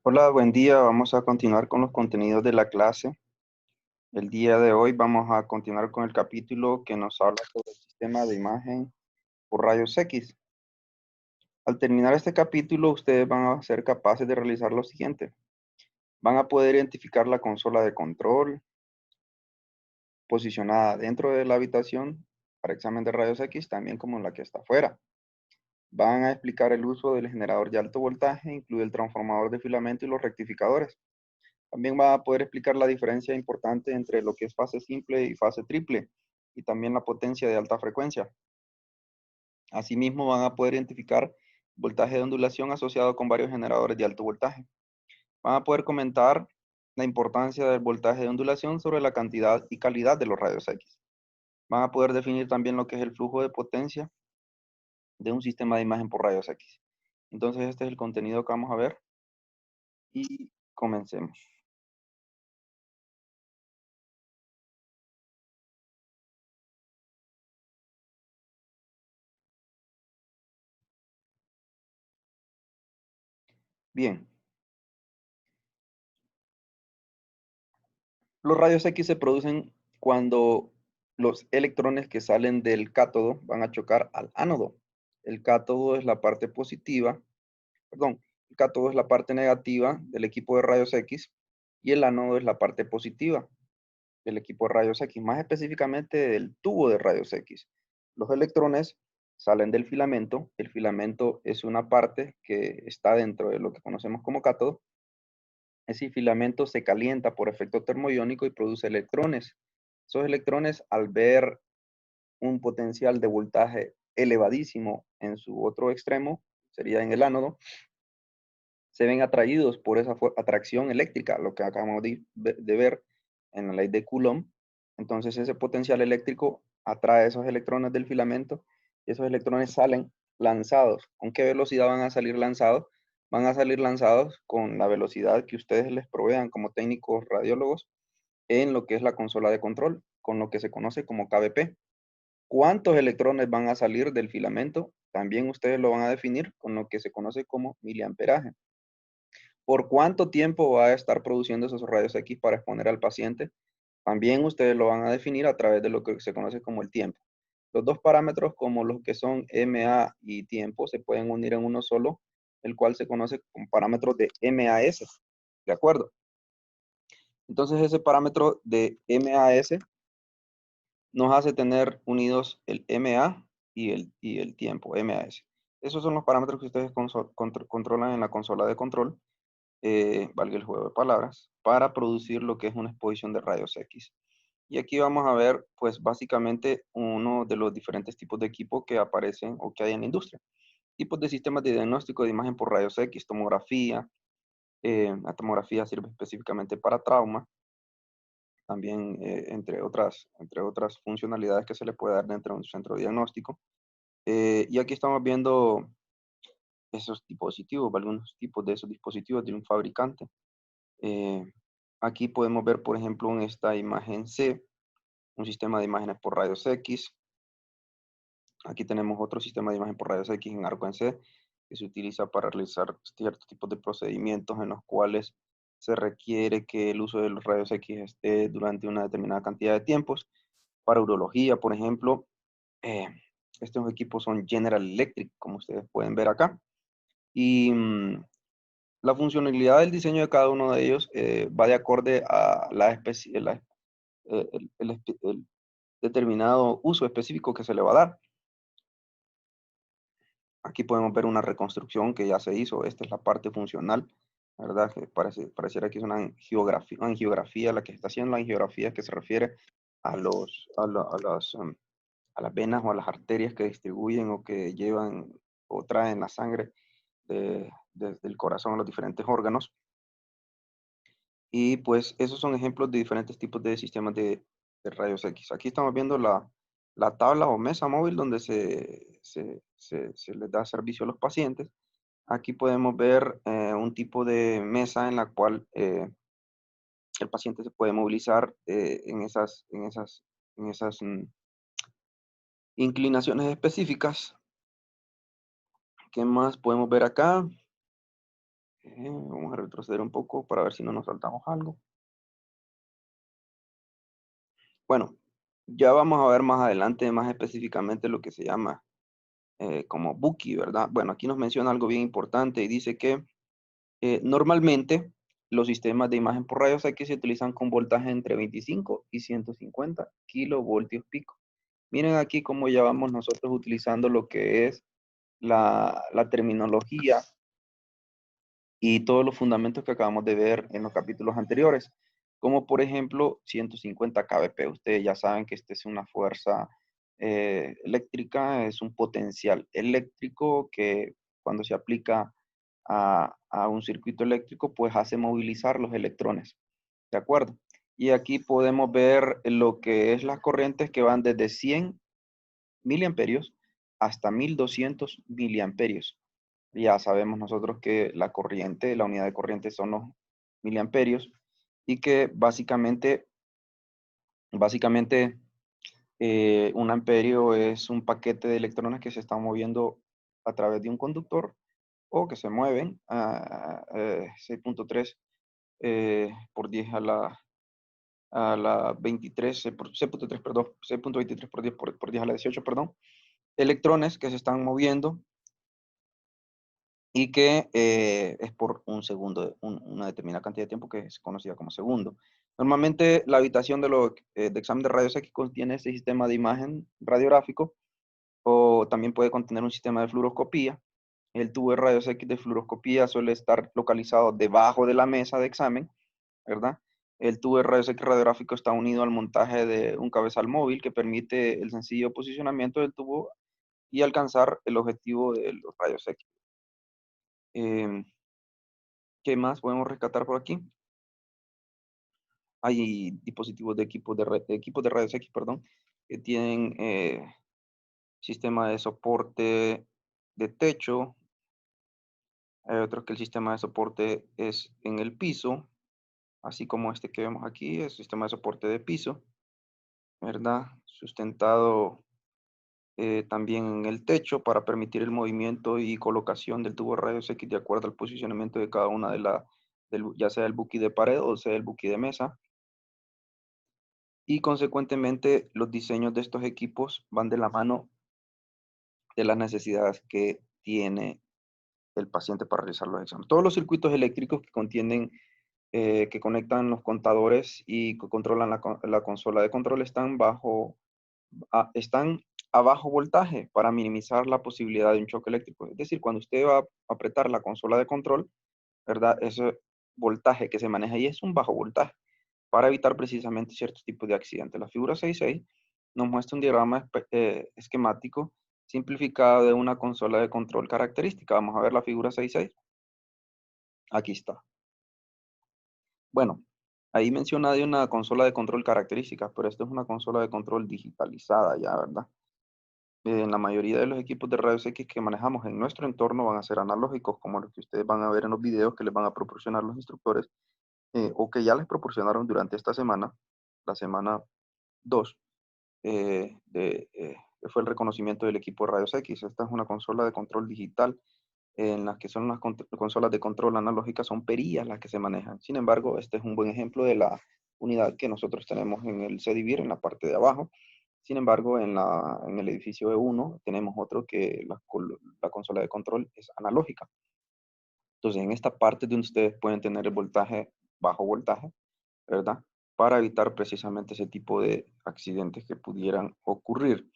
Hola, buen día. Vamos a continuar con los contenidos de la clase. El día de hoy vamos a continuar con el capítulo que nos habla sobre el sistema de imagen por rayos X. Al terminar este capítulo, ustedes van a ser capaces de realizar lo siguiente. Van a poder identificar la consola de control posicionada dentro de la habitación para examen de rayos X, también como la que está afuera. Van a explicar el uso del generador de alto voltaje, incluye el transformador de filamento y los rectificadores. También va a poder explicar la diferencia importante entre lo que es fase simple y fase triple, y también la potencia de alta frecuencia. Asimismo, van a poder identificar voltaje de ondulación asociado con varios generadores de alto voltaje. Van a poder comentar la importancia del voltaje de ondulación sobre la cantidad y calidad de los rayos X. Van a poder definir también lo que es el flujo de potencia de un sistema de imagen por rayos X. Entonces, este es el contenido que vamos a ver y comencemos. Bien. Los rayos X se producen cuando los electrones que salen del cátodo van a chocar al ánodo. El cátodo es la parte positiva, perdón, el cátodo es la parte negativa del equipo de rayos X y el ánodo es la parte positiva del equipo de rayos X, más específicamente del tubo de rayos X. Los electrones salen del filamento. El filamento es una parte que está dentro de lo que conocemos como cátodo. Ese filamento se calienta por efecto termoiónico y produce electrones. Esos electrones, al ver un potencial de voltaje elevadísimo en su otro extremo, sería en el ánodo, se ven atraídos por esa atracción eléctrica, lo que acabamos de ver en la ley de Coulomb. Entonces ese potencial eléctrico atrae esos electrones del filamento y esos electrones salen lanzados. ¿Con qué velocidad van a salir lanzados? Van a salir lanzados con la velocidad que ustedes les provean como técnicos radiólogos en lo que es la consola de control, con lo que se conoce como KBP. ¿Cuántos electrones van a salir del filamento? También ustedes lo van a definir con lo que se conoce como miliamperaje. ¿Por cuánto tiempo va a estar produciendo esos rayos X para exponer al paciente? También ustedes lo van a definir a través de lo que se conoce como el tiempo. Los dos parámetros, como los que son MA y tiempo, se pueden unir en uno solo, el cual se conoce como parámetro de MAS. ¿De acuerdo? Entonces ese parámetro de MAS nos hace tener unidos el MA y el tiempo, MAS. Esos son los parámetros que ustedes controlan en la consola de control, valga el juego de palabras, para producir lo que es una exposición de rayos X. Y aquí vamos a ver, pues básicamente, uno de los diferentes tipos de equipo que aparecen o que hay en la industria. Tipos de sistemas de diagnóstico de imagen por rayos X, tomografía. La tomografía sirve específicamente para trauma, también entre otras funcionalidades que se le puede dar dentro de un centro diagnóstico. Y aquí estamos viendo esos dispositivos, algunos tipos de esos dispositivos de un fabricante. Eh, Aquí podemos ver, por ejemplo, en esta imagen C, un sistema de imágenes por rayos X. Aquí tenemos otro sistema de imagen por rayos X en arco en C, que se utiliza para realizar ciertos tipos de procedimientos en los cuales se requiere que el uso de los rayos X esté durante una determinada cantidad de tiempos. Para urología, por ejemplo, eh, estos equipos son General Electric, como ustedes pueden ver acá. Y la funcionalidad del diseño de cada uno de ellos va de acorde a el determinado uso específico que se le va a dar. Aquí podemos ver una reconstrucción que ya se hizo. Esta es la parte funcional, ¿verdad? Que pareciera que es una angiografía. La que está haciendo la angiografía que se refiere a las venas o a las arterias que distribuyen o que llevan o traen la sangre desde el corazón a los diferentes órganos. Y pues esos son ejemplos de diferentes tipos de sistemas de rayos X. Aquí estamos viendo la tabla o mesa móvil donde se les da servicio a los pacientes. Aquí podemos ver un tipo de mesa en la cual el paciente se puede movilizar en esas inclinaciones específicas. ¿Qué más podemos ver acá? Vamos a retroceder un poco para ver si no nos saltamos algo. Bueno, ya vamos a ver más adelante, más específicamente lo que se llama como Buki, ¿verdad? Bueno, aquí nos menciona algo bien importante y dice que normalmente los sistemas de imagen por rayos X se utilizan con voltaje entre 25 y 150 kilovoltios pico. Miren aquí cómo ya vamos nosotros utilizando lo que es la terminología y todos los fundamentos que acabamos de ver en los capítulos anteriores, como por ejemplo 150 kbp. Ustedes ya saben que esta es una fuerza eléctrica, es un potencial eléctrico que cuando se aplica a un circuito eléctrico, pues hace movilizar los electrones. ¿De acuerdo? Y aquí podemos ver lo que es las corrientes que van desde 100 miliamperios hasta 1200 miliamperios. Ya sabemos nosotros que la corriente, la unidad de corriente son los miliamperios y que básicamente un amperio es un paquete de electrones que se están moviendo a través de un conductor o que se mueven a 6.3 por 10 a la 23, 6.3, perdón, 6.23 por 10 por 10 a la 18, perdón, electrones que se están moviendo y que es por un segundo, una determinada cantidad de tiempo que es conocida como segundo. Normalmente la habitación de examen de rayos X contiene este sistema de imagen radiográfico o también puede contener un sistema de fluoroscopía. El tubo de rayos X de fluoroscopía suele estar localizado debajo de la mesa de examen, ¿verdad? El tubo de rayos X radiográfico está unido al montaje de un cabezal móvil que permite el sencillo posicionamiento del tubo y alcanzar el objetivo de los rayos X. Em, ¿Qué más podemos rescatar por aquí? Hay dispositivos de equipos de rayos X, perdón, que tienen sistema de soporte de techo. Hay otros que el sistema de soporte es en el piso, así como este que vemos aquí, es sistema de soporte de piso, ¿verdad? Sustentado también en el techo para permitir el movimiento y colocación del tubo de rayos X de acuerdo al posicionamiento de cada una ya sea el buki de pared o sea el buki de mesa. Y consecuentemente los diseños de estos equipos van de la mano de las necesidades que tiene el paciente para realizar los exámenes. Todos los circuitos eléctricos que contienen, que conectan los contadores y que controlan la consola de control están a bajo voltaje para minimizar la posibilidad de un choque eléctrico. Es decir, cuando usted va a apretar la consola de control, ¿verdad? Ese voltaje que se maneja ahí es un bajo voltaje para evitar precisamente ciertos tipos de accidentes. La figura 6.6 nos muestra un diagrama esquemático simplificado de una consola de control característica. Vamos a ver la figura 6.6. Aquí está. Bueno, ahí menciona de una consola de control características, pero esto es una consola de control digitalizada ya, ¿verdad? En la mayoría de los equipos de rayos X que manejamos en nuestro entorno van a ser analógicos, como los que ustedes van a ver en los videos que les van a proporcionar los instructores, o que ya les proporcionaron durante esta semana, la semana 2, que fue el reconocimiento del equipo de rayos X. Esta es una consola de control digital, en las que son las consolas de control analógicas, son perillas las que se manejan. Sin embargo, este es un buen ejemplo de la unidad que nosotros tenemos en el CEDIVIR, en la parte de abajo. Sin embargo, en el edificio E1 tenemos otro que la consola de control es analógica. Entonces, en esta parte donde ustedes pueden tener el voltaje, bajo voltaje, ¿verdad? Para evitar precisamente ese tipo de accidentes que pudieran ocurrir.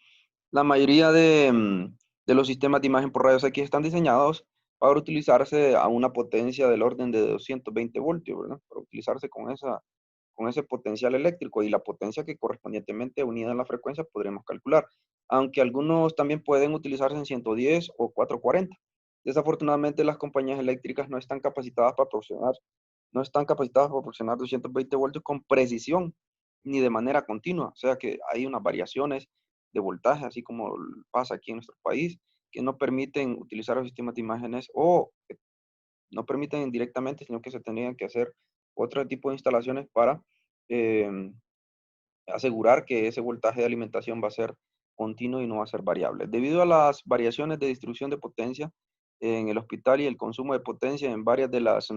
La mayoría de los sistemas de imagen por rayos X están diseñados para utilizarse a una potencia del orden de 220 voltios, ¿verdad? Para utilizarse con ese potencial eléctrico y la potencia que correspondientemente unida a la frecuencia podremos calcular. Aunque algunos también pueden utilizarse en 110 o 440. Desafortunadamente las compañías eléctricas no están capacitadas para proporcionar 220 voltios con precisión ni de manera continua. O sea que hay unas variaciones de voltaje, así como pasa aquí en nuestro país, que no permiten utilizar los sistemas de imágenes o no permiten directamente, sino que se tendrían que hacer otro tipo de instalaciones para eh, asegurar que ese voltaje de alimentación va a ser continuo y no va a ser variable. Debido a las variaciones de distribución de potencia, en el hospital y el consumo de potencia en varias de las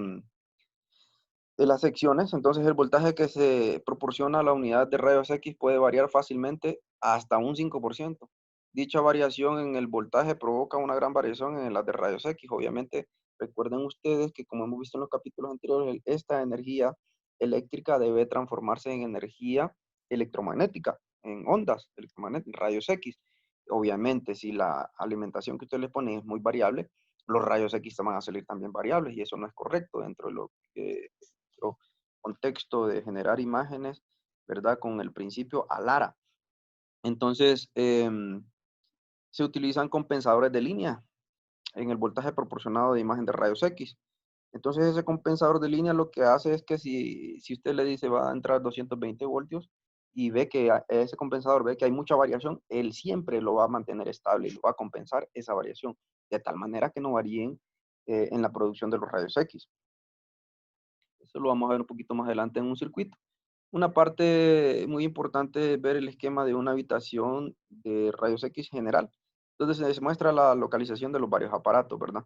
secciones. Entonces el voltaje que se proporciona a la unidad de rayos X puede variar fácilmente hasta un 5%. Dicha variación en el voltaje provoca una gran variación en las de rayos X. Obviamente, recuerden ustedes que como hemos visto en los capítulos anteriores, esta energía eléctrica debe transformarse en energía electromagnética, en ondas electromagnéticas, rayos X. Obviamente, si la alimentación que usted le pone es muy variable, los rayos X van a salir también variables y eso no es correcto dentro de lo que nuestro contexto de generar imágenes, ¿verdad? Con el principio ALARA. Entonces, se utilizan compensadores de línea en el voltaje proporcionado de imagen de rayos X. Entonces, ese compensador de línea lo que hace es que si usted le dice va a entrar 220 voltios y ve que ese compensador ve que hay mucha variación, él siempre lo va a mantener estable y lo va a compensar esa variación, de tal manera que no varíen en la producción de los rayos X. Eso lo vamos a ver un poquito más adelante en un circuito. Una parte muy importante es ver el esquema de una habitación de rayos X general. Entonces se muestra la localización de los varios aparatos, ¿verdad?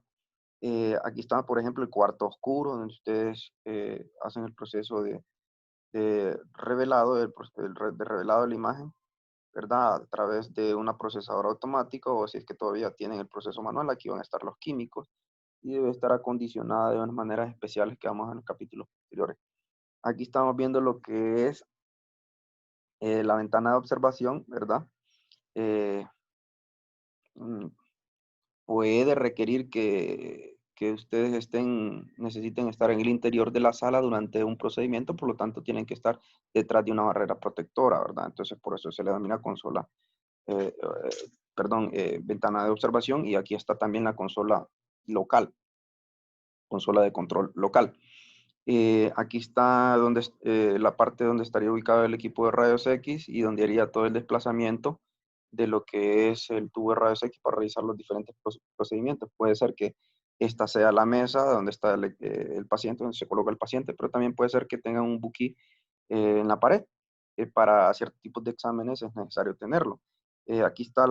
Aquí está, por ejemplo, el cuarto oscuro, donde ustedes hacen el proceso de revelado, de revelado de la imagen, ¿verdad? A través de una procesadora automática, o si es que todavía tienen el proceso manual, aquí van a estar los químicos, y debe estar acondicionada de unas maneras especiales que vamos a ver en los capítulos posteriores. Aquí estamos viendo lo que es la ventana de observación, ¿verdad? Eh, mm, puede requerir que ustedes necesiten estar en el interior de la sala durante un procedimiento, por lo tanto tienen que estar detrás de una barrera protectora, ¿verdad? Entonces por eso se le denomina consola, ventana de observación, y aquí está también la consola local, consola de control local. Aquí está la parte donde estaría ubicado el equipo de rayos X y donde haría todo el desplazamiento de lo que es el tubo de rayos X para realizar los diferentes procedimientos. Puede ser que esta sea la mesa donde está el paciente, donde se coloca el paciente, pero también puede ser que tenga un buquí en la pared. Para ciertos tipos de exámenes es necesario tenerlo. Aquí está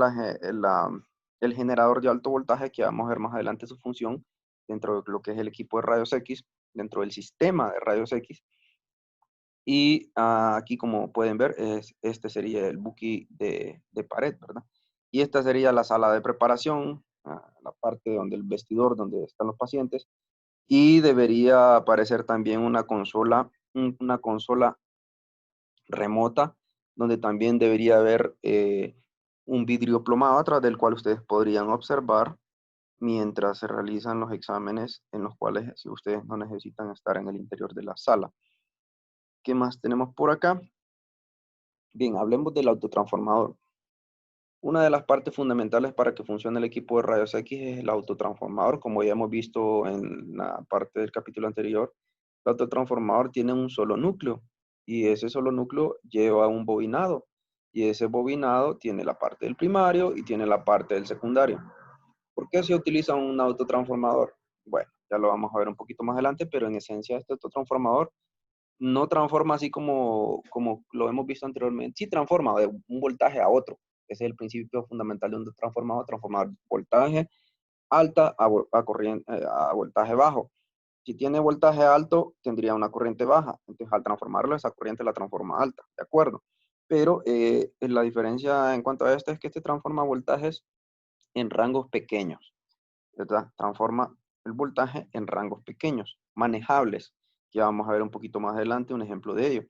el generador de alto voltaje, que vamos a ver más adelante su función dentro de lo que es el equipo de rayos X, dentro del sistema de rayos X. Y aquí, como pueden ver, este sería el buquí de pared, ¿verdad? Y esta sería la sala de preparación, la parte donde el vestidor, donde están los pacientes. Y debería aparecer también una consola remota, donde también debería haber un vidrio plomado atrás del cual ustedes podrían observar mientras se realizan los exámenes en los cuales si ustedes no necesitan estar en el interior de la sala. ¿Qué más tenemos por acá? Bien, hablemos del autotransformador. Una de las partes fundamentales para que funcione el equipo de rayos X es el autotransformador, como ya hemos visto en la parte del capítulo anterior. El autotransformador tiene un solo núcleo y ese solo núcleo lleva un bobinado y ese bobinado tiene la parte del primario y tiene la parte del secundario. ¿Por qué se utiliza un autotransformador? Bueno, ya lo vamos a ver un poquito más adelante, pero en esencia este autotransformador no transforma así como lo hemos visto anteriormente. Sí transforma de un voltaje a otro. Ese es el principio fundamental de un transformador, transformar voltaje alta a voltaje bajo. Si tiene voltaje alto, tendría una corriente baja. Entonces, al transformarlo, esa corriente la transforma alta, ¿de acuerdo? Pero la diferencia en cuanto a esto es que este transforma voltajes en rangos pequeños, ¿verdad? Transforma el voltaje en rangos pequeños, manejables. Ya vamos a ver un poquito más adelante un ejemplo de ello.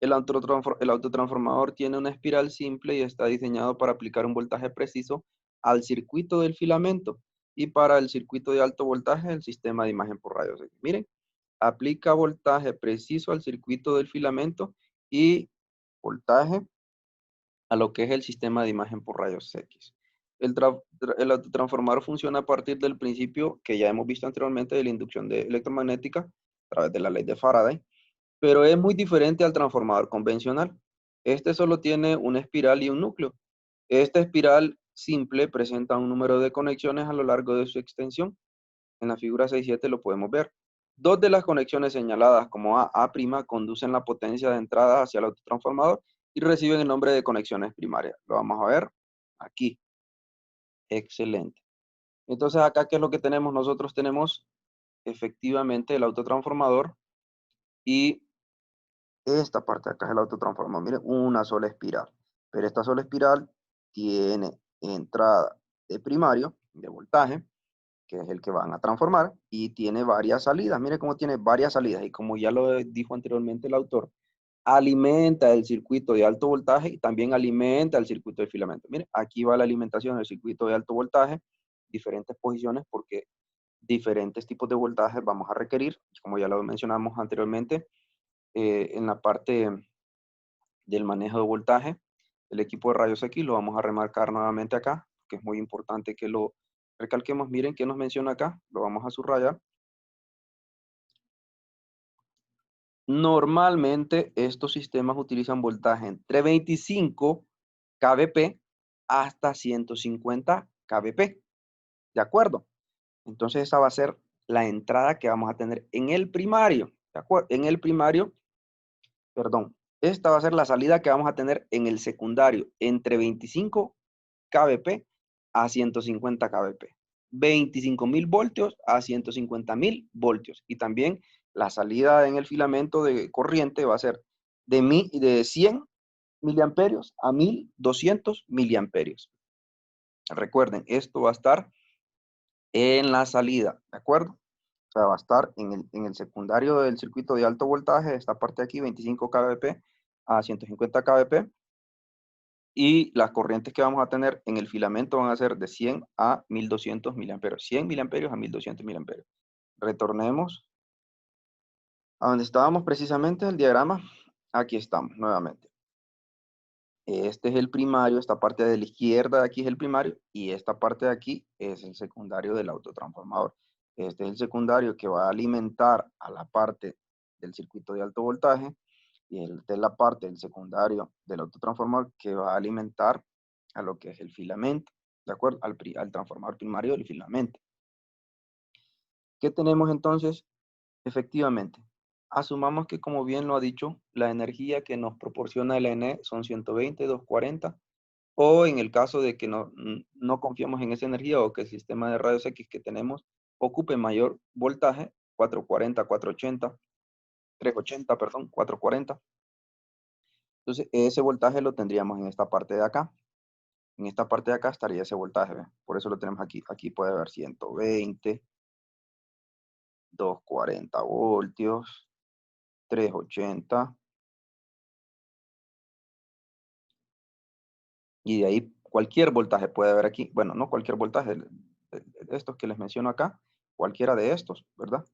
El autotransformador tiene una espiral simple y está diseñado para aplicar un voltaje preciso al circuito del filamento y para el circuito de alto voltaje el sistema de imagen por rayos X. Miren, aplica voltaje preciso al circuito del filamento y voltaje a lo que es el sistema de imagen por rayos X. El autotransformador funciona a partir del principio que ya hemos visto anteriormente de la inducción electromagnética a través de la ley de Faraday, pero es muy diferente al transformador convencional. Este solo tiene una espiral y un núcleo. Esta espiral simple presenta un número de conexiones a lo largo de su extensión. En la figura 6.7 lo podemos ver. Dos de las conexiones señaladas como A' conducen la potencia de entrada hacia el autotransformador y reciben el nombre de conexiones primarias. Lo vamos a ver aquí. Excelente. Entonces acá, ¿qué es lo que tenemos? Nosotros tenemos efectivamente el autotransformador y esta parte de acá es el autotransformador. Miren, una sola espiral. Pero esta sola espiral tiene entrada de primario, de voltaje, que es el que van a transformar, y tiene varias salidas. Mire cómo tiene varias salidas. Y como ya lo dijo anteriormente el autor, alimenta el circuito de alto voltaje y también alimenta el circuito de filamento. Mire, aquí va la alimentación del circuito de alto voltaje, diferentes posiciones porque diferentes tipos de voltajes vamos a requerir, como ya lo mencionamos anteriormente, en la parte del manejo de voltaje. El equipo de rayos X lo vamos a remarcar nuevamente acá, que es muy importante que lo recalquemos. Miren qué nos menciona acá, lo vamos a subrayar. Normalmente estos sistemas utilizan voltaje entre 25 kVp hasta 150 kVp. ¿De acuerdo? Entonces esa va a ser la entrada que vamos a tener en el primario. ¿De acuerdo? En el primario, perdón. Esta va a ser la salida que vamos a tener en el secundario entre 25 kVp a 150 kVp. 25.000 voltios a 150.000 voltios. Y también la salida en el filamento de corriente va a ser de 100 miliamperios a 1200 miliamperios. Recuerden, esto va a estar en la salida, ¿de acuerdo? O sea, va a estar en el secundario del circuito de alto voltaje, esta parte de aquí, 25 kVp a 150 kVp. Y las corrientes que vamos a tener en el filamento van a ser de 100 a 1200 miliamperios. 100 miliamperios a 1200 miliamperios. Retornemos a donde estábamos precisamente, el diagrama. Aquí estamos nuevamente. Este es el primario, esta parte de la izquierda de aquí es el primario y esta parte de aquí es el secundario del autotransformador. Este es el secundario que va a alimentar a la parte del circuito de alto voltaje y esta es la parte del secundario del autotransformador que va a alimentar a lo que es el filamento, ¿de acuerdo? Al transformador primario del filamento. ¿Qué tenemos entonces? Efectivamente, asumamos que como bien lo ha dicho, la energía que nos proporciona el NE son 120, 240, o en el caso de que no confiamos en esa energía o que el sistema de rayos X que tenemos ocupe mayor voltaje, 440, 480, 380, perdón, 440. Entonces, ese voltaje lo tendríamos en esta parte de acá. En esta parte de acá estaría ese voltaje, ¿ve? Por eso lo tenemos aquí. Aquí puede haber 120, 240 voltios, 380. Y de ahí cualquier voltaje puede haber aquí. Bueno, no cualquier voltaje, de estos que les menciono acá, cualquiera de estos, ¿verdad?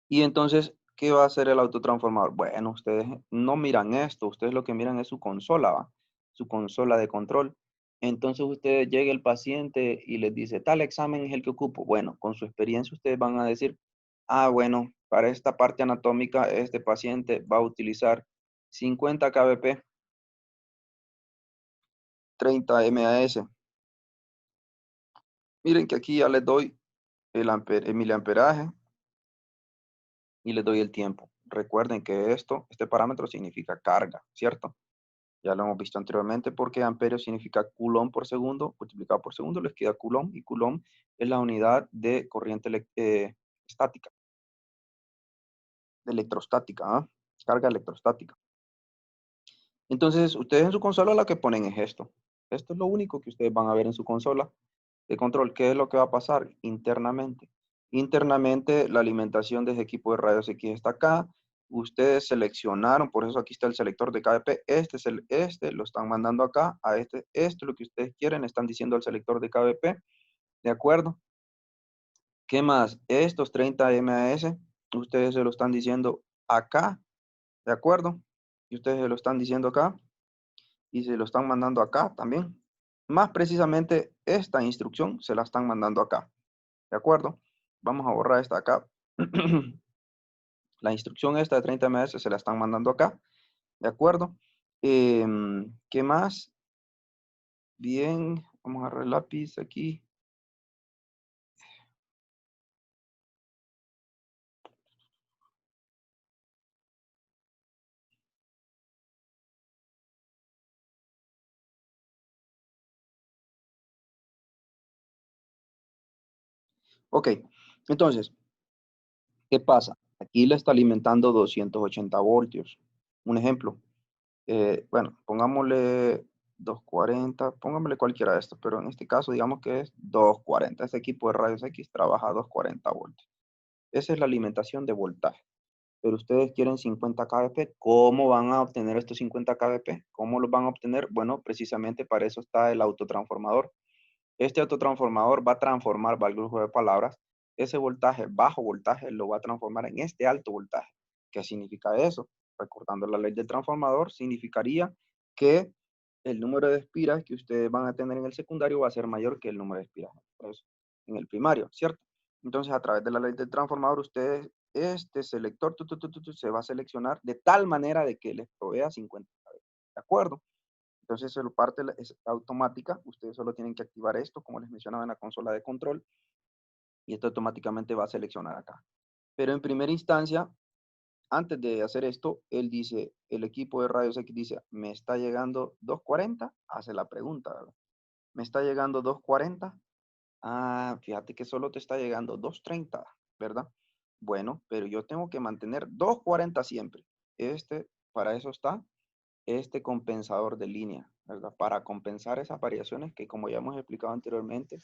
Y entonces, ¿qué va a hacer el autotransformador? Bueno, ustedes no miran esto, ustedes lo que miran es su consola, ¿va? Su consola de control. Entonces ustedes llega el paciente y les dice, tal examen es el que ocupo. Bueno, con su experiencia ustedes van a decir, ah, bueno, para esta parte anatómica este paciente va a utilizar 50 kVp, 30 mAs. Miren que aquí ya les doy el miliamperaje y les doy el tiempo. Recuerden que este parámetro significa carga, ¿cierto? Ya lo hemos visto anteriormente porque amperio significa coulomb por segundo, multiplicado por segundo les queda coulomb y coulomb es la unidad de corriente estática, de electrostática, ¿ah? Carga electrostática. Entonces, ustedes en su consola lo que ponen es esto. Esto es lo único que ustedes van a ver en su consola de control. ¿Qué es lo que va a pasar internamente? Internamente, la alimentación de ese equipo de rayos X está acá. Ustedes seleccionaron, por eso aquí está el selector de KVP. Este lo están mandando acá, a este es lo que ustedes quieren, están diciendo al selector de KVP. ¿De acuerdo? ¿Qué más? Estos 30 MAS, ustedes se lo están diciendo acá. ¿De acuerdo? Y ustedes se lo están diciendo acá y se lo están mandando acá también. Más precisamente, esta instrucción se la están mandando acá. ¿De acuerdo? Vamos a borrar esta acá. La instrucción esta de 30 ms se la están mandando acá. ¿De acuerdo? ¿Qué más? Bien, vamos a agarrar el lápiz aquí. Ok, entonces, ¿qué pasa? Aquí le está alimentando 280 voltios. Un ejemplo, bueno, pongámosle 240, pongámosle cualquiera de estos, pero en este caso digamos que es 240. Este equipo de rayos X trabaja a 240 voltios. Esa es la alimentación de voltaje. Pero ustedes quieren 50 kVp. ¿Cómo van a obtener estos 50 kVp? ¿Cómo los van a obtener? Bueno, precisamente para eso está el autotransformador. Este autotransformador va a transformar, valga el juego de palabras, ese voltaje, bajo voltaje, lo va a transformar en este alto voltaje. ¿Qué significa eso? Recordando la ley del transformador, significaría que el número de espiras que ustedes van a tener en el secundario va a ser mayor que el número de espiras pues, en el primario, ¿cierto? Entonces, a través de la ley del transformador, ustedes, este selector se va a seleccionar de tal manera de que les provea 50. ¿De acuerdo? Entonces, la parte es automática. Ustedes solo tienen que activar esto, como les mencionaba en la consola de control, y esto automáticamente va a seleccionar acá. Pero en primera instancia, antes de hacer esto, él dice, el equipo de rayos X dice, ¿me está llegando 240? Hace la pregunta, ¿verdad? ¿Me está llegando 240? Ah, fíjate que solo te está llegando 230, ¿verdad? Bueno, pero yo tengo que mantener 240 siempre. Para eso está este compensador de línea, ¿verdad? Para compensar esas variaciones que, como ya hemos explicado anteriormente,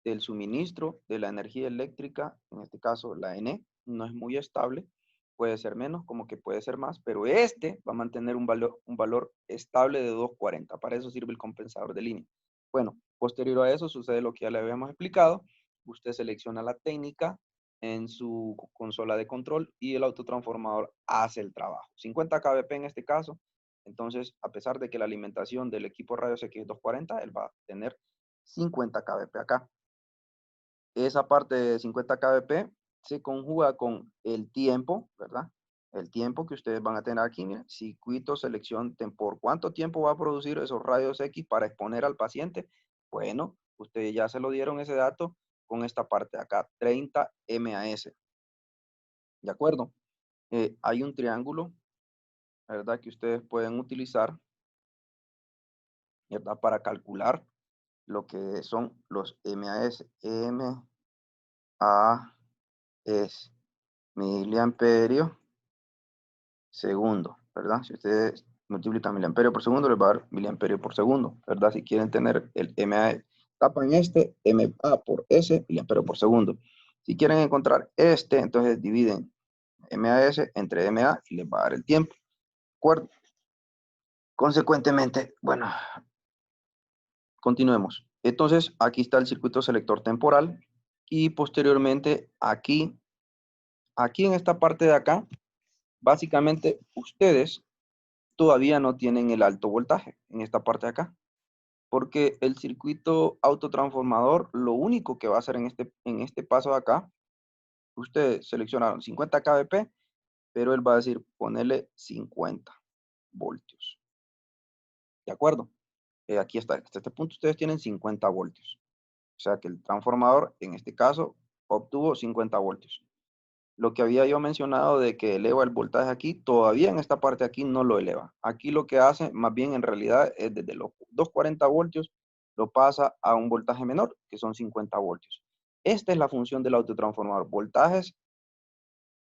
del suministro de la energía eléctrica, en este caso la N, no es muy estable, puede ser menos como que puede ser más, pero este va a mantener un valor estable de 240. Para eso sirve el compensador de línea. Bueno, posterior a eso sucede lo que ya le habíamos explicado. Usted selecciona la técnica en su consola de control y el autotransformador hace el trabajo. 50 kVp en este caso. Entonces, a pesar de que la alimentación del equipo Rayos X es 240, él va a tener 50 kVp acá. Esa parte de 50 kbp se conjuga con el tiempo, ¿verdad? El tiempo que ustedes van a tener aquí, miren, circuito, selección, por cuánto tiempo va a producir esos rayos X para exponer al paciente. Bueno, ustedes ya se lo dieron ese dato con esta parte de acá, 30 MAS. ¿De acuerdo? Hay un triángulo, ¿verdad? Que ustedes pueden utilizar, ¿verdad? Para calcular lo que son los MAS. MA es miliamperio segundo, ¿verdad? Si ustedes multiplican miliamperio por segundo, les va a dar miliamperio por segundo, ¿verdad? Si quieren tener el MA, tapan este, MA por S, miliamperio por segundo. Si quieren encontrar este, entonces dividen MAS entre MA y les va a dar el tiempo, ¿de acuerdo? Consecuentemente, bueno, continuemos. Entonces, aquí está el circuito selector temporal y posteriormente aquí en esta parte de acá, básicamente ustedes todavía no tienen el alto voltaje en esta parte de acá. Porque el circuito autotransformador, lo único que va a hacer en este paso de acá, ustedes seleccionaron 50 kVp, pero él va a decir ponerle 50 voltios. ¿De acuerdo? Aquí está, hasta este punto ustedes tienen 50 voltios. O sea que el transformador, en este caso, obtuvo 50 voltios. Lo que había yo mencionado de que eleva el voltaje aquí, todavía en esta parte aquí no lo eleva. Aquí lo que hace, más bien en realidad, es desde los 240 voltios, lo pasa a un voltaje menor, que son 50 voltios. Esta es la función del autotransformador. Voltajes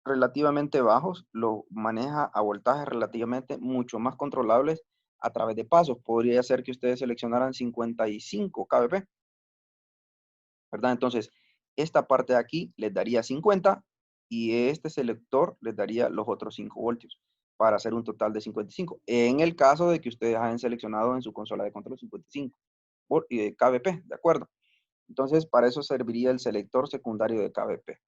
relativamente bajos, lo maneja a voltajes relativamente mucho más controlables a través de pasos. Podría ser que ustedes seleccionaran 55 kVp, ¿verdad? Entonces, esta parte de aquí les daría 50 y este selector les daría los otros 5 voltios para hacer un total de 55. En el caso de que ustedes hayan seleccionado en su consola de control 55 kVp, ¿de acuerdo? Entonces, para eso serviría el selector secundario de kVp.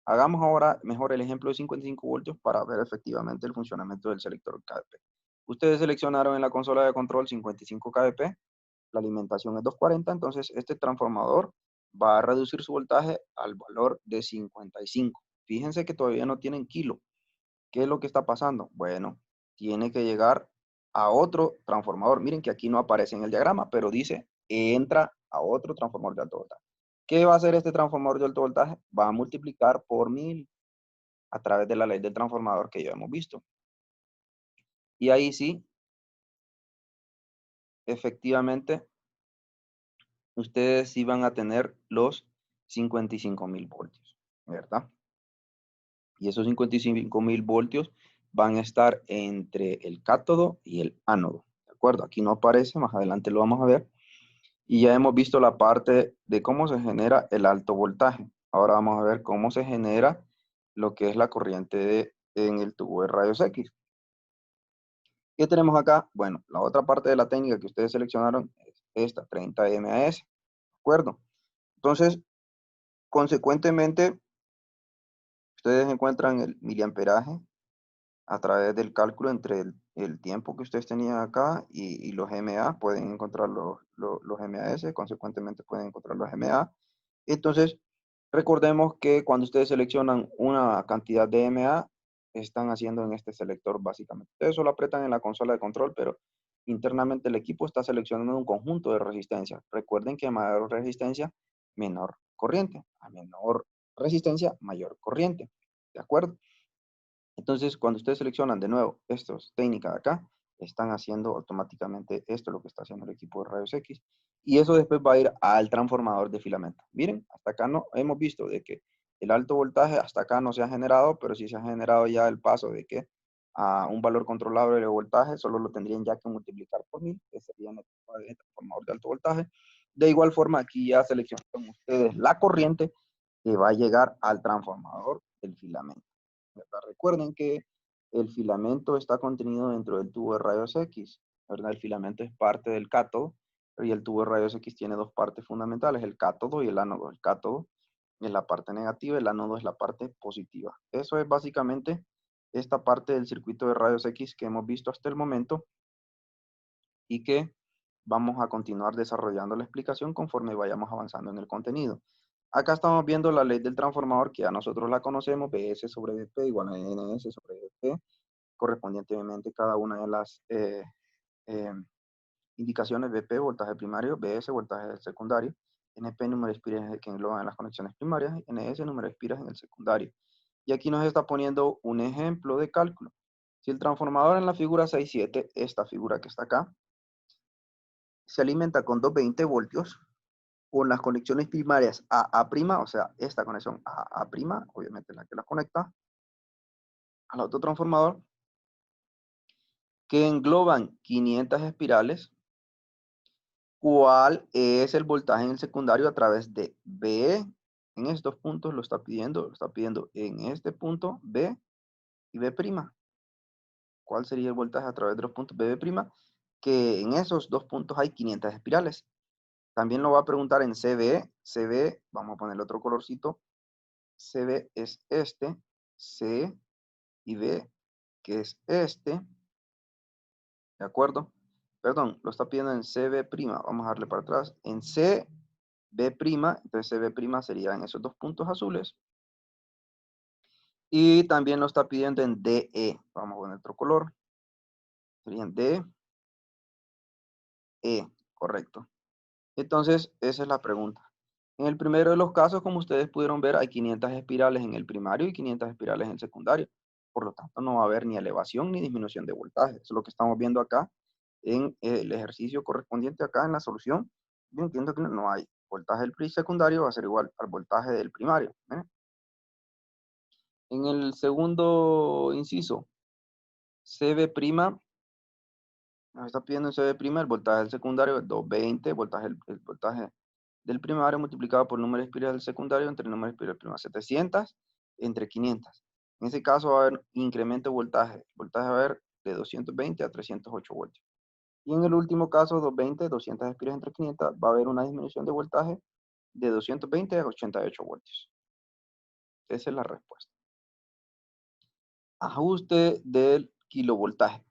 Hagamos ahora mejor el ejemplo de 55 voltios para ver efectivamente el funcionamiento del selector kVp. Ustedes seleccionaron en la consola de control 55 kVp, la alimentación es 240, entonces este transformador va a reducir su voltaje al valor de 55. Fíjense que todavía no tienen kilo. ¿Qué es lo que está pasando? Bueno, tiene que llegar a otro transformador. Miren que aquí no aparece en el diagrama, pero dice entra a otro transformador de alto voltaje. ¿Qué va a hacer este transformador de alto voltaje? Va a multiplicar por 1000 a través de la ley del transformador que ya hemos visto. Y ahí sí, efectivamente, ustedes sí van a tener los 55.000 voltios, ¿verdad? Y esos 55.000 voltios van a estar entre el cátodo y el ánodo, ¿de acuerdo? Aquí no aparece, más adelante lo vamos a ver. Y ya hemos visto la parte de cómo se genera el alto voltaje. Ahora vamos a ver cómo se genera lo que es la corriente en el tubo de rayos X. ¿Qué tenemos acá? Bueno, la otra parte de la técnica que ustedes seleccionaron es esta, 30 mAs, ¿de acuerdo? Entonces, consecuentemente, ustedes encuentran el miliamperaje a través del cálculo entre el tiempo que ustedes tenían acá y los MA, pueden encontrar los MAS, consecuentemente pueden encontrar los MA. Entonces, recordemos que cuando ustedes seleccionan una cantidad de MA, están haciendo en este selector básicamente. Ustedes solo apretan en la consola de control, pero internamente el equipo está seleccionando un conjunto de resistencias. Recuerden que a mayor resistencia, menor corriente. A menor resistencia, mayor corriente. ¿De acuerdo? Entonces, cuando ustedes seleccionan de nuevo estas técnicas de acá, están haciendo automáticamente esto, lo que está haciendo el equipo de rayos X. Y eso después va a ir al transformador de filamento. Miren, hasta acá no hemos visto de que el alto voltaje hasta acá no se ha generado, pero sí se ha generado ya el paso de que a un valor controlable de voltaje solo lo tendrían ya que multiplicar por 1000, que sería el transformador de alto voltaje. De igual forma, aquí ya seleccionan ustedes la corriente que va a llegar al transformador del filamento. ¿Verdad? Recuerden que el filamento está contenido dentro del tubo de rayos X, ¿verdad? El filamento es parte del cátodo y el tubo de rayos X tiene dos partes fundamentales, el cátodo y el ánodo. El cátodo es la parte negativa, el ánodo es la parte positiva. Eso es básicamente esta parte del circuito de rayos X que hemos visto hasta el momento y que vamos a continuar desarrollando la explicación conforme vayamos avanzando en el contenido. Acá estamos viendo la ley del transformador que ya nosotros la conocemos, BS sobre BP igual a NS sobre BP, correspondientemente cada una de las eh, indicaciones: BP, voltaje primario; BS, voltaje secundario; NP, número de espiras que engloban las conexiones primarias; NS, número de espiras en el secundario. Y aquí nos está poniendo un ejemplo de cálculo. Si el transformador en la figura 6.7, esta figura que está acá, se alimenta con 220 voltios, con las conexiones primarias AA', o sea, esta conexión AA', obviamente la que las conecta al autotransformador, que engloban 500 espirales. ¿Cuál es el voltaje en el secundario a través de B? En estos puntos lo está pidiendo en este punto B y B'. ¿Cuál sería el voltaje a través de los puntos B, B'? Que en esos dos puntos hay 500 espirales. También lo va a preguntar en CB. CB, vamos a ponerle otro colorcito. CB es este, C y B, que es este, ¿de acuerdo? Perdón, lo está pidiendo en CB', vamos a darle para atrás, en CB', entonces CB' sería en esos dos puntos azules, y también lo está pidiendo en DE, vamos a poner otro color, serían DE, correcto. Entonces, esa es la pregunta. En el primero de los casos, como ustedes pudieron ver, hay 500 espirales en el primario y 500 espirales en el secundario. Por lo tanto, no va a haber ni elevación ni disminución de voltaje. Eso es lo que estamos viendo acá en el ejercicio correspondiente acá en la solución. Yo entiendo que no hay voltaje del secundario, va a ser igual al voltaje del primario. En el segundo inciso, CB', nos está pidiendo en CB', el voltaje del secundario es 220, el voltaje del primario multiplicado por el número de espiras del secundario entre el número de espiras del primario, 700 entre 500. En ese caso va a haber incremento de voltaje. El voltaje va a haber de 220 a 308 voltios. Y en el último caso, 220, 200 espiras entre 500, va a haber una disminución de voltaje de 220 a 88 voltios. Esa es la respuesta. Ajuste del kilovoltaje.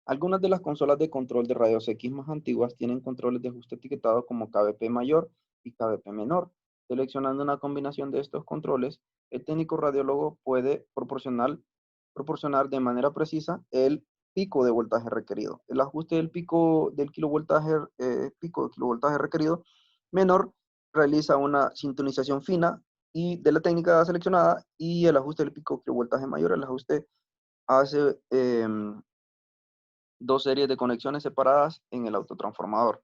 Algunas de las consolas de control de rayos X más antiguas tienen controles de ajuste etiquetados como KBP mayor y KBP menor. Seleccionando una combinación de estos controles, el técnico radiólogo puede proporcionar de manera precisa el pico de voltaje requerido. El ajuste del pico del kilovoltaje, requerido menor realiza una sintonización fina y de la técnica seleccionada, y el ajuste del pico kilovoltaje mayor, el ajuste hace dos series de conexiones separadas en el autotransformador.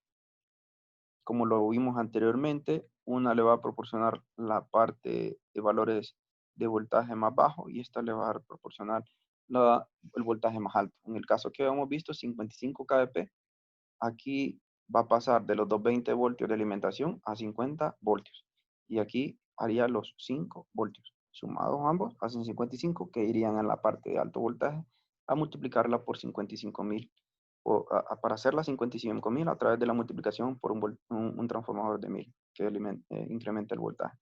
Como lo vimos anteriormente, Una le va a proporcionar la parte de valores de voltaje más bajo y esta le va a proporcionar el voltaje más alto. En el caso que hemos visto, 55 kVp, aquí va a pasar de los 220 voltios de alimentación a 50 voltios. Y aquí haría los 5 voltios. Sumados ambos, hacen 55 que irían en la parte de alto voltaje a multiplicarla por 55.000. Para hacerla 55.000 a través de la multiplicación por un transformador de 1000 que incrementa el voltaje.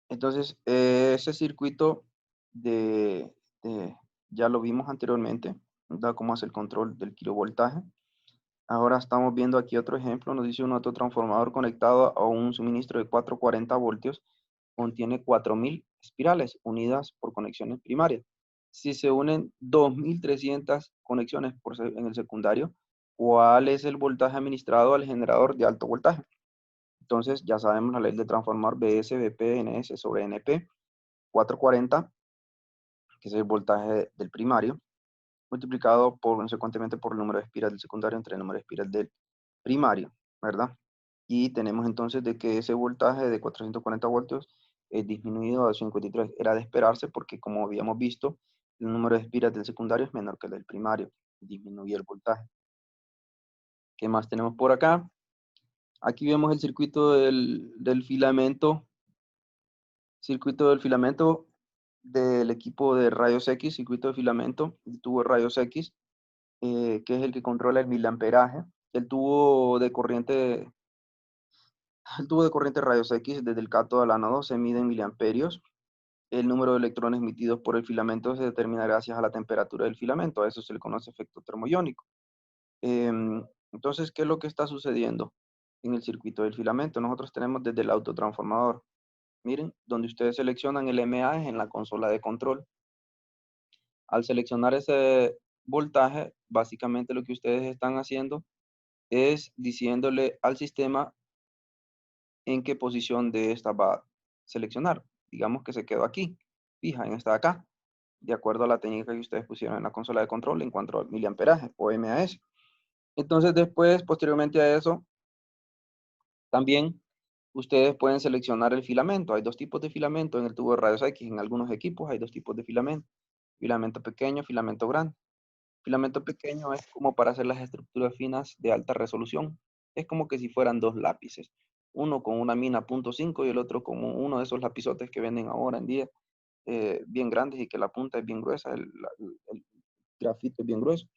Entonces, ese circuito de, ya lo vimos anteriormente, da cómo hace el control del kilovoltaje. Ahora estamos viendo aquí otro ejemplo, nos dice un autotransformador conectado a un suministro de 440 voltios, contiene 4000 espirales unidas por conexiones primarias. Si se unen 2300 conexiones en el secundario, ¿cuál es el voltaje administrado al generador de alto voltaje? Entonces ya sabemos la ley de transformador BS, BP, NS sobre NP, 440, que es el voltaje del primario, multiplicado consecuentemente por el número de espiras del secundario entre el número de espiras del primario, ¿verdad? Y tenemos entonces de que ese voltaje de 440 voltios es disminuido a 53. Era de esperarse porque, como habíamos visto, el número de espiras del secundario es menor que el del primario. Disminuye el voltaje. ¿Qué más tenemos por acá? Aquí vemos el circuito del filamento. Circuito del filamento del equipo de rayos X, circuito de filamento, el tubo de rayos X, que es el que controla el miliamperaje. El tubo de corriente rayos X desde el cátodo al ánodo se mide en miliamperios. El número de electrones emitidos por el filamento se determina gracias a la temperatura del filamento. A eso se le conoce efecto termoiónico. Entonces, ¿qué es lo que está sucediendo en el circuito del filamento? Nosotros tenemos desde el autotransformador. Miren, donde ustedes seleccionan el MA es en la consola de control. Al seleccionar ese voltaje, básicamente lo que ustedes están haciendo es diciéndole al sistema en qué posición de esta va a seleccionar. Digamos que se quedó aquí, fija en esta de acá, de acuerdo a la técnica que ustedes pusieron en la consola de control en cuanto al miliamperaje o MAS. Entonces después, posteriormente a eso, también ustedes pueden seleccionar el filamento. Hay dos tipos de filamento en el tubo de rayos X. En algunos equipos hay dos tipos de filamento. Filamento pequeño, filamento grande. Filamento pequeño es como para hacer las estructuras finas de alta resolución. Es como que si fueran dos lápices. Uno con una mina .5 y el otro como uno de esos lapizotes que venden ahora en día, bien grandes y que la punta es bien gruesa, el grafito es bien grueso.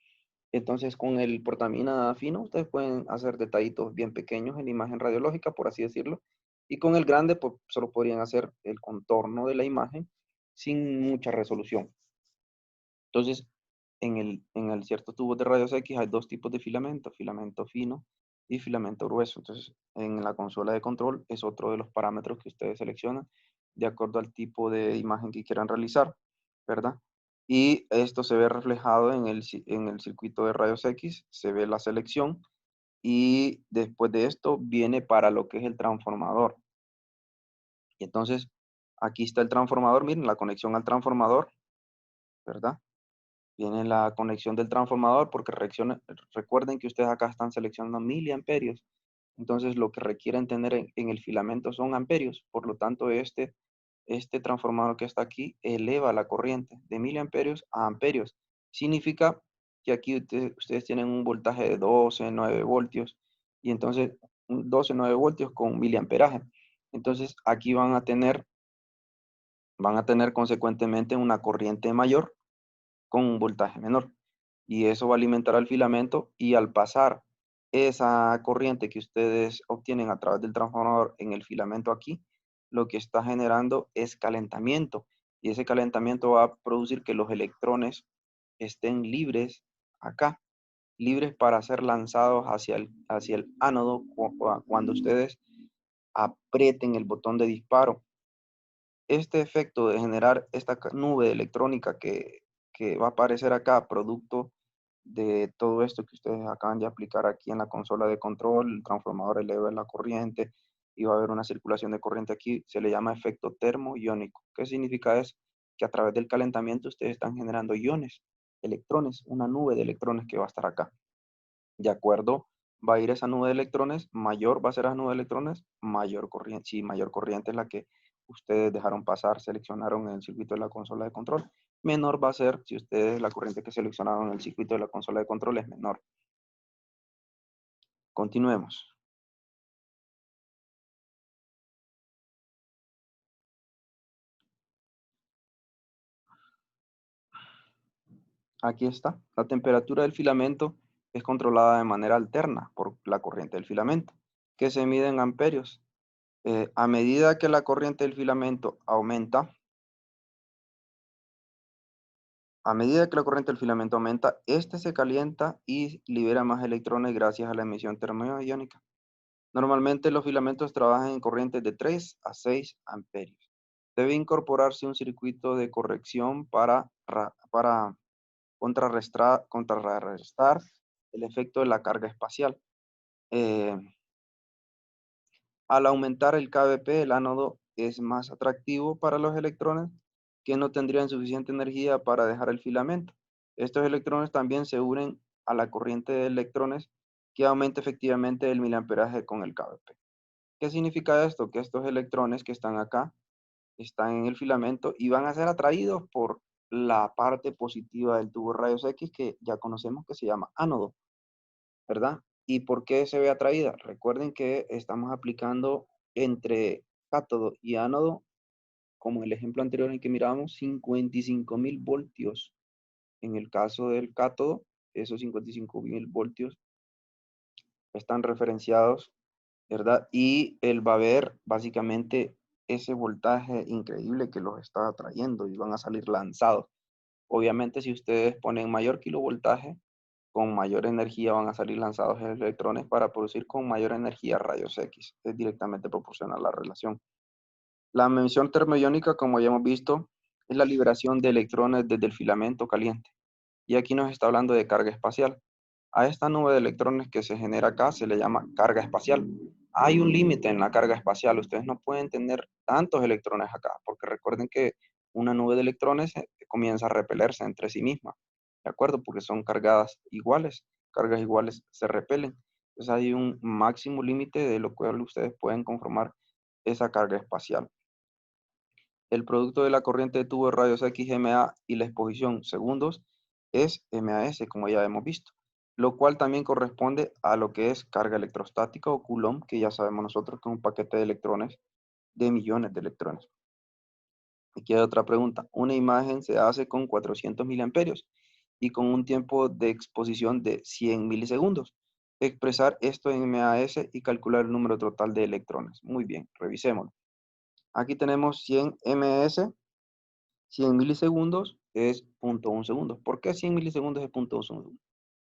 Entonces con el portamina fino ustedes pueden hacer detallitos bien pequeños en la imagen radiológica, por así decirlo. Y con el grande pues solo podrían hacer el contorno de la imagen sin mucha resolución. Entonces, en el cierto tubo de rayos X hay dos tipos de filamento fino y filamento grueso. Entonces, en la consola de control es otro de los parámetros que ustedes seleccionan de acuerdo al tipo de imagen que quieran realizar, ¿verdad? Y esto se ve reflejado en el circuito de rayos X, se ve la selección y después de esto viene para lo que es el transformador. Y entonces, aquí está el transformador, miren la conexión al transformador, ¿verdad? Viene la conexión del transformador porque recuerden que ustedes acá están seleccionando miliamperios. Entonces lo que requieren tener en el filamento son amperios. Por lo tanto, este transformador que está aquí eleva la corriente de miliamperios a amperios. Significa que aquí ustedes tienen un voltaje de 12, 9 voltios. Y entonces 12, 9 voltios con miliamperaje. Entonces aquí van a tener consecuentemente una corriente mayor con un voltaje menor. Y eso va a alimentar al filamento y al pasar esa corriente que ustedes obtienen a través del transformador en el filamento aquí, lo que está generando es calentamiento. Y ese calentamiento va a producir que los electrones estén libres acá, libres para ser lanzados hacia el ánodo cuando ustedes aprieten el botón de disparo. Este efecto de generar esta nube electrónica que va a aparecer acá, producto de todo esto que ustedes acaban de aplicar aquí en la consola de control, el transformador eleva la corriente y va a haber una circulación de corriente aquí, se le llama efecto termoiónico. ¿Qué significa eso? Que a través del calentamiento ustedes están generando iones, electrones, una nube de electrones que va a estar acá, de acuerdo va a ir esa nube de electrones, mayor va a ser esa nube de electrones, mayor corriente, sí, mayor corriente es la que ustedes dejaron pasar, seleccionaron en el circuito de la consola de control. Menor va a ser si ustedes la corriente que seleccionaron en el circuito de la consola de control es menor. Continuemos. Aquí está. La temperatura del filamento es controlada de manera alterna por la corriente del filamento, que se mide en amperios. A medida que la corriente del filamento aumenta, este se calienta y libera más electrones gracias a la emisión termoiónica. Normalmente los filamentos trabajan en corrientes de 3 a 6 amperios. Debe incorporarse un circuito de corrección para contrarrestar el efecto de la carga espacial. Eh, Al aumentar el kVp, el ánodo es más atractivo para los electrones que no tendrían suficiente energía para dejar el filamento. Estos electrones también se unen a la corriente de electrones que aumenta efectivamente el miliamperaje con el kVp. ¿Qué significa esto? Que estos electrones que están acá están en el filamento y van a ser atraídos por la parte positiva del tubo de rayos X que ya conocemos que se llama ánodo, ¿verdad? ¿Y por qué se ve atraída? Recuerden que estamos aplicando entre cátodo y ánodo, como el ejemplo anterior en que mirábamos, 55.000 voltios. En el caso del cátodo, esos 55.000 voltios están referenciados, ¿verdad? Y él va a ver básicamente ese voltaje increíble que los está atrayendo y van a salir lanzados. Obviamente, si ustedes ponen mayor kilovoltaje, con mayor energía van a salir lanzados electrones para producir con mayor energía rayos X. Es directamente proporcional la relación. La emisión termoiónica, como ya hemos visto, es la liberación de electrones desde el filamento caliente. Y aquí nos está hablando de carga espacial. A esta nube de electrones que se genera acá se le llama carga espacial. Hay un límite en la carga espacial. Ustedes no pueden tener tantos electrones acá, porque recuerden que una nube de electrones comienza a repelerse entre sí misma. ¿De acuerdo? Porque son cargas iguales se repelen. Entonces hay un máximo límite de lo cual ustedes pueden conformar esa carga espacial. El producto de la corriente de tubo de rayos X MA y la exposición segundos es MAS, como ya hemos visto, lo cual también corresponde a lo que es carga electrostática o Coulomb, que ya sabemos nosotros que es un paquete de electrones, de millones de electrones. Aquí hay otra pregunta. Una imagen se hace con 400 miliamperios y con un tiempo de exposición de 100 milisegundos. Expresar esto en MAS y calcular el número total de electrones. Muy bien, revisémoslo. Aquí tenemos 100 ms, 100 milisegundos es 0.1 segundos. ¿Por qué 100 milisegundos es 0.1 segundos?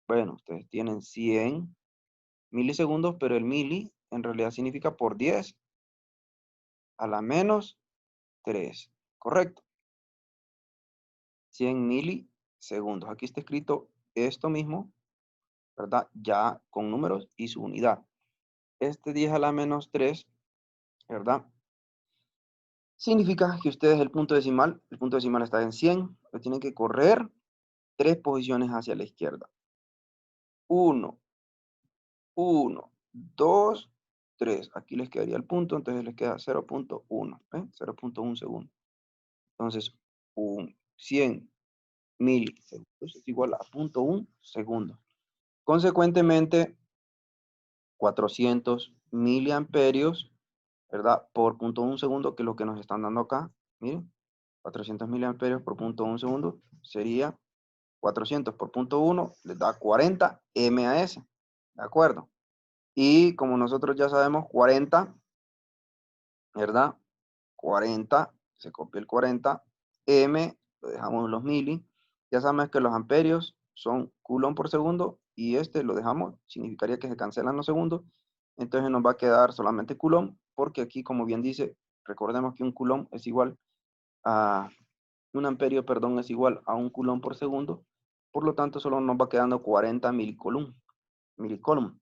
Bueno, ustedes tienen 100 milisegundos, pero el mili en realidad significa por 10 a la menos 3. ¿Correcto? 100 milisegundos. Aquí está escrito esto mismo, ¿verdad? Ya con números y su unidad. Este 10 a la menos 3, ¿verdad? Significa que ustedes el punto decimal está en 100, lo tienen que correr 3 posiciones hacia la izquierda. 1, 1, 2, 3. Aquí les quedaría el punto, entonces les queda 0.1, 0.1 segundo. Entonces, 100 milisegundos es igual a 0.1 segundo. Consecuentemente, 400 miliamperios, ¿verdad? Por 0.1 segundo, que es lo que nos están dando acá. Miren, 400 miliamperios por 0.1 segundo sería 400 por 0.1, les da 40 MAS. ¿De acuerdo? Y como nosotros ya sabemos, 40, ¿verdad? 40, se copia el 40, M, lo dejamos en los mili. Ya sabemos que los amperios son coulomb por segundo y este lo dejamos, significaría que se cancelan los segundos. Entonces nos va a quedar solamente coulomb, porque aquí, como bien dice, recordemos que un coulomb es igual a, un amperio, perdón, es igual a un coulomb por segundo. Por lo tanto, solo nos va quedando 40 milicoulomb. Milicoulomb.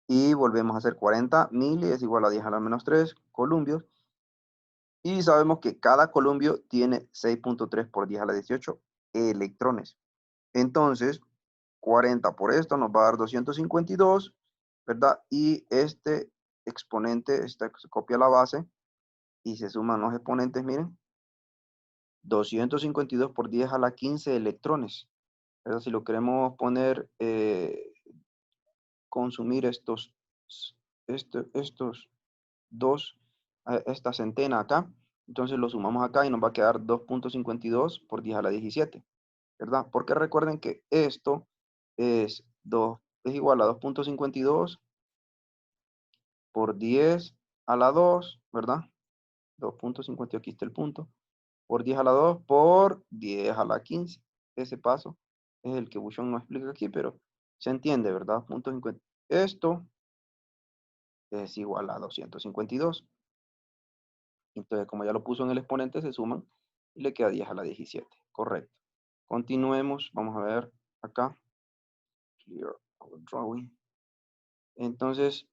Y volvemos a hacer 40 mili es igual a 10 a la menos 3 columbios. Y sabemos que cada columbio tiene 6.3 por 10 a la 18 electrones. Entonces, 40 por esto nos va a dar 252, ¿verdad? Y este exponente, se copia la base y se suman los exponentes, miren. 252 por 10 a la 15 electrones. ¿Verdad? Si lo queremos poner, consumir estos dos, esta centena acá, entonces lo sumamos acá y nos va a quedar 2.52 por 10 a la 17, ¿verdad? Porque recuerden que esto es igual a 2.52 por 10 a la 2, ¿verdad? 2.50, aquí está el punto, por 10 a la 2 por 10 a la 15. Ese paso es el que Buchon no explica aquí, pero se entiende, ¿verdad? 0.50. Esto es igual a 252. Entonces, como ya lo puso en el exponente, se suman y le queda 10 a la 17. Correcto. Continuemos. Vamos a ver acá. Clear our drawing. Entonces,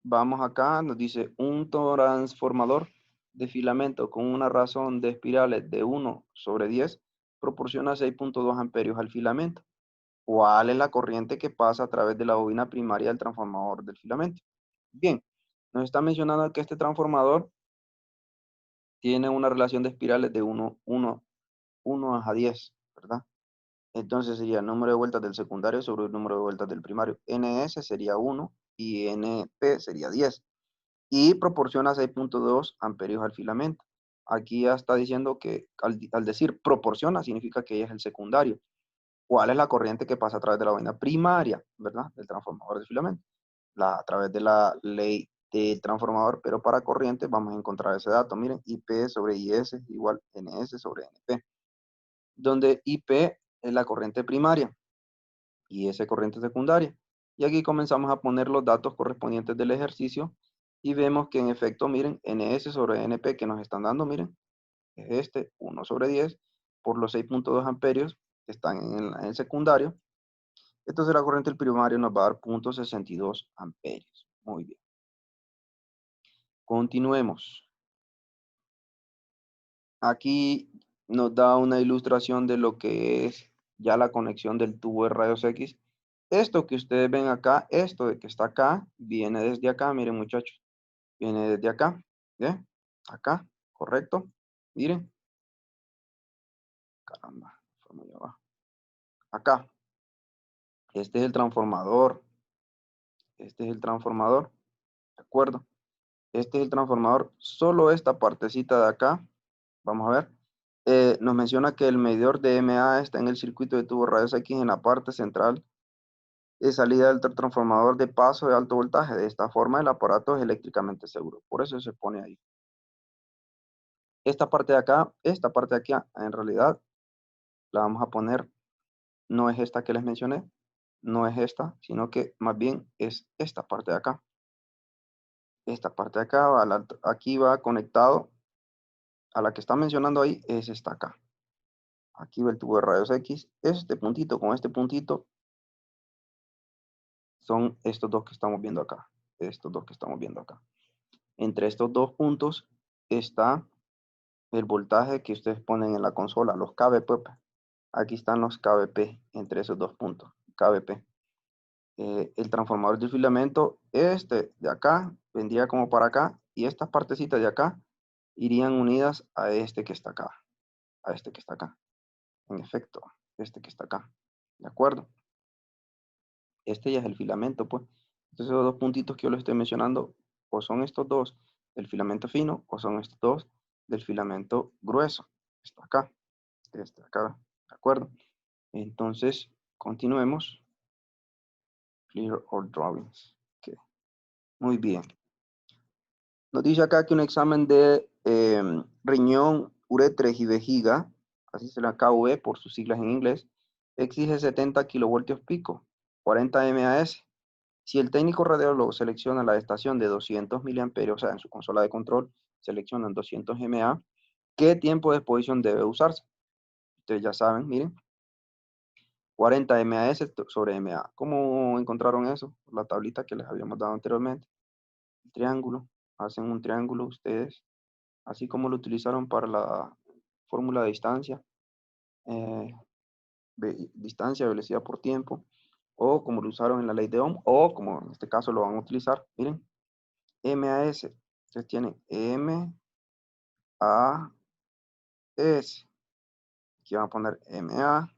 vamos acá. Nos dice un transformador de filamento con una razón de espirales de 1/10 proporciona 6.2 amperios al filamento. ¿Cuál es la corriente que pasa a través de la bobina primaria del transformador del filamento? Bien, nos está mencionando que este transformador tiene una relación de espirales de 1/10, ¿verdad? Entonces sería el número de vueltas del secundario sobre el número de vueltas del primario. NS sería 1 y NP sería 10. Y proporciona 6.2 amperios al filamento. Aquí ya está diciendo que al decir proporciona, significa que ella es el secundario. ¿Cuál es la corriente que pasa a través de la bobina primaria, ¿verdad? Del transformador de filamento. A través de la ley del transformador, pero para corriente vamos a encontrar ese dato. Miren, IP sobre IS igual NS sobre NP. Donde IP es la corriente primaria y S corriente secundaria. Y aquí comenzamos a poner los datos correspondientes del ejercicio y vemos que en efecto, miren, NS sobre NP que nos están dando, miren, es este 1/10 por los 6.2 amperios que están en el secundario. Entonces la corriente del primario nos va a dar 0.62 amperios. Muy bien. Continuemos. Aquí nos da una ilustración de lo que es ya la conexión del tubo de rayos X. Esto que ustedes ven acá, esto de que está acá, viene desde acá, miren muchachos. Viene desde acá, ¿ve? Acá, correcto. Miren. Caramba, fue muy abajo. Acá. Este es el transformador. Este es el transformador. ¿De acuerdo? Este es el transformador. Solo esta partecita de acá. Vamos a ver. Nos menciona que el medidor de MA está en el circuito de tubo rayos X en la parte central de salida del transformador de paso de alto voltaje. De esta forma el aparato es eléctricamente seguro. Por eso se pone ahí. Esta parte de acá, esta parte de aquí, en realidad la vamos a poner, no es esta que les mencioné, no es esta, sino que más bien es esta parte de acá. Esta parte de acá, aquí va conectado a la que está mencionando ahí, es esta acá. Aquí va el tubo de rayos X. Este puntito con este puntito son estos dos que estamos viendo acá. Estos dos que estamos viendo acá. Entre estos dos puntos está el voltaje que ustedes ponen en la consola, los kVp. Aquí están los kVp entre esos dos puntos, kVp. El transformador de filamento, este de acá, vendría como para acá, y estas partecitas de acá irían unidas a este que está acá, a este que está acá. En efecto, este que está acá. ¿De acuerdo? Este ya es el filamento, pues. Entonces, los dos puntitos que yo les estoy mencionando, o son estos dos del filamento fino, o son estos dos del filamento grueso. Está acá, este acá, ¿de acuerdo? Entonces, continuemos. Clear all drawings. Okay. Muy bien. Nos dice acá que un examen de riñón, uretres y vejiga, así se la KV por sus siglas en inglés, exige 70 kilovoltios pico, 40 MAS. Si el técnico radiólogo selecciona la estación de 200 miliamperios, o sea, en su consola de control seleccionan 200 mA, ¿qué tiempo de exposición debe usarse? Ustedes ya saben, miren, 40 MAS sobre MA. ¿Cómo encontraron eso? La tablita que les habíamos dado anteriormente. El triángulo, hacen un triángulo ustedes, así como lo utilizaron para la fórmula de distancia, distancia, velocidad por tiempo. o como lo usaron en la ley de Ohm, o como en este caso lo van a utilizar, miren, MAS. Entonces tienen MAS. Aquí van a poner MA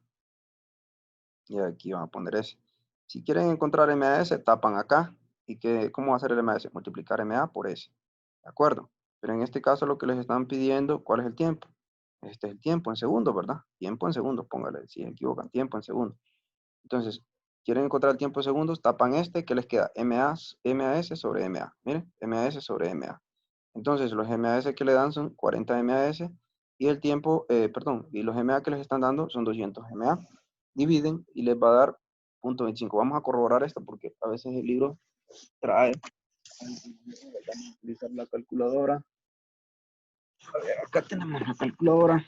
y aquí van a poner S. Si quieren encontrar MAS, tapan acá. ¿Y cómo va a ser el MAS? Multiplicar MA por S. ¿De acuerdo? Pero en este caso lo que les están pidiendo, ¿cuál es el tiempo? Este es el tiempo en segundos, ¿verdad? Tiempo en segundos, póngale, si se equivocan, tiempo en segundos. Entonces, quieren encontrar el tiempo en segundos, tapan este, que les queda MAS sobre MA. Miren, MAS sobre MA. Entonces, los MAS que le dan son 40 MAS y el tiempo, perdón, y los MA que les están dando son 200 MA. Dividen y les va a dar 0.25. Vamos a corroborar esto porque a veces el libro trae. Vamos a utilizar la calculadora. A ver, acá tenemos la calculadora.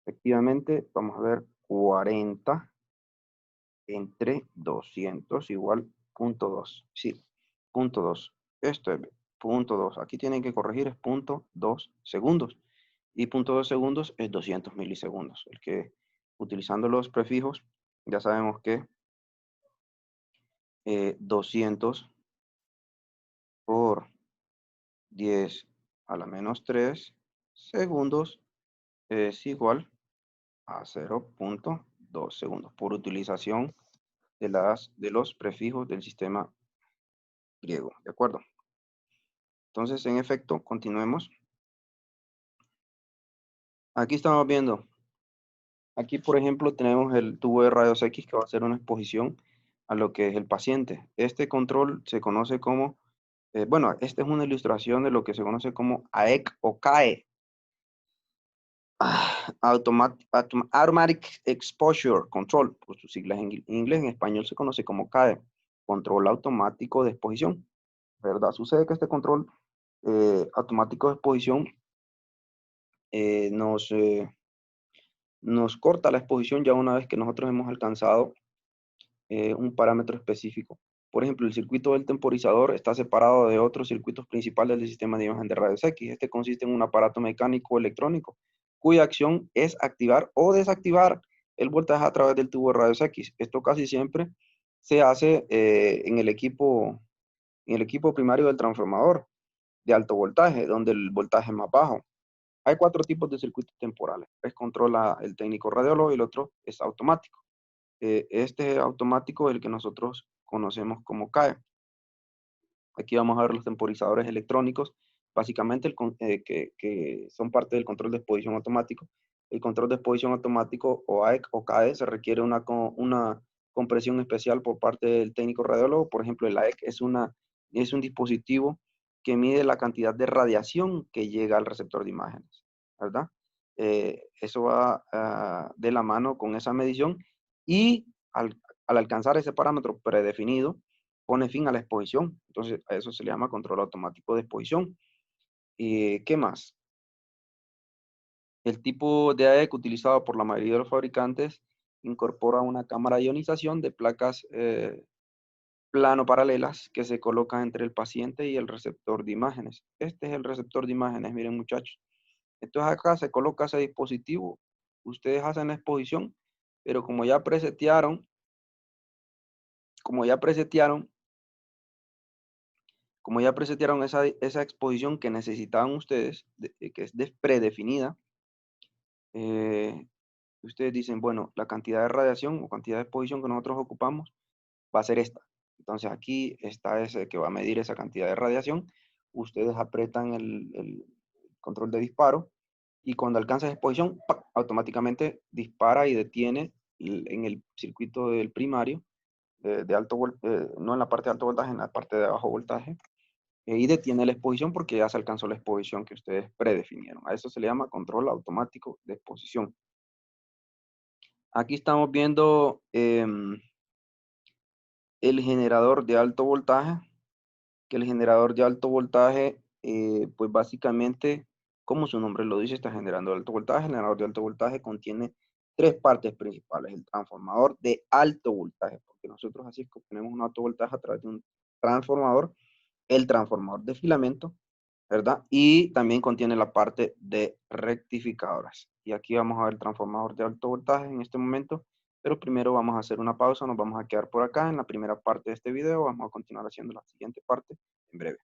Efectivamente, vamos a ver 40 entre 200 igual 0.2. Sí, 0.2. Esto es 0.2. Aquí tienen que corregir, es 0.2 segundos. Y 0.2 segundos es 200 milisegundos. El que utilizando los prefijos, ya sabemos que 200 por 10 a la menos 3 segundos es igual a 0.2 segundos por utilización de los prefijos del sistema griego. ¿De acuerdo? Entonces, en efecto, continuemos. Aquí estamos viendo. Aquí, por ejemplo, tenemos el tubo de rayos X que va a hacer una exposición a lo que es el paciente. Este control se conoce como, bueno, esta es una ilustración de lo que se conoce como AEC o CAE. Automatic Exposure Control, por sus siglas en inglés, en español se conoce como CAE, control automático de exposición, ¿verdad? Sucede que este control automático de exposición nos corta la exposición ya una vez que nosotros hemos alcanzado un parámetro específico. Por ejemplo, el circuito del temporizador está separado de otros circuitos principales del sistema de imagen de rayos X. Este consiste en un aparato mecánico electrónico cuya acción es activar o desactivar el voltaje a través del tubo de rayos X. Esto casi siempre se hace en el equipo primario del transformador de alto voltaje, donde el voltaje es más bajo. Hay 4 tipos de circuitos temporales. Es controla el técnico radiólogo y el otro es automático. Este automático es el que nosotros conocemos como CAE. Aquí vamos a ver los temporizadores electrónicos, básicamente que son parte del control de exposición automático. El control de exposición automático o AEC o CAE se requiere una compresión especial por parte del técnico radiólogo. Por ejemplo, el AEC es un dispositivo que mide la cantidad de radiación que llega al receptor de imágenes, ¿verdad? Eso va de la mano con esa medición y al alcanzar ese parámetro predefinido, pone fin a la exposición. Entonces, a eso se le llama control automático de exposición. ¿Qué más? El tipo de AEC utilizado por la mayoría de los fabricantes incorpora una cámara de ionización de placas plano paralelas que se colocan entre el paciente y el receptor de imágenes. Este es el receptor de imágenes, miren muchachos. Entonces acá se coloca ese dispositivo. Ustedes hacen la exposición, pero como ya presetearon esa exposición que necesitaban ustedes, que es predefinida, ustedes dicen, bueno, la cantidad de radiación o cantidad de exposición que nosotros ocupamos va a ser esta. Entonces aquí está ese que va a medir esa cantidad de radiación. Ustedes apretan el control de disparo y cuando alcanza esa exposición, ¡pac!, automáticamente dispara y detiene en el circuito del primario de alto voltaje, no en la parte de alto voltaje, en la parte de bajo voltaje, y detiene la exposición porque ya se alcanzó la exposición que ustedes predefinieron. A eso se le llama control automático de exposición. Aquí estamos viendo el generador de alto voltaje, que el generador de alto voltaje, pues básicamente, como su nombre lo dice, está generando alto voltaje. El generador de alto voltaje contiene 3 partes principales. El transformador de alto voltaje, porque nosotros así obtenemos un alto voltaje a través de un transformador, el transformador de filamento, ¿verdad? Y también contiene la parte de rectificadoras. Y aquí vamos a ver el transformador de alto voltaje en este momento. Pero primero vamos a hacer una pausa, nos vamos a quedar por acá en la primera parte de este video, vamos a continuar haciendo la siguiente parte en breve.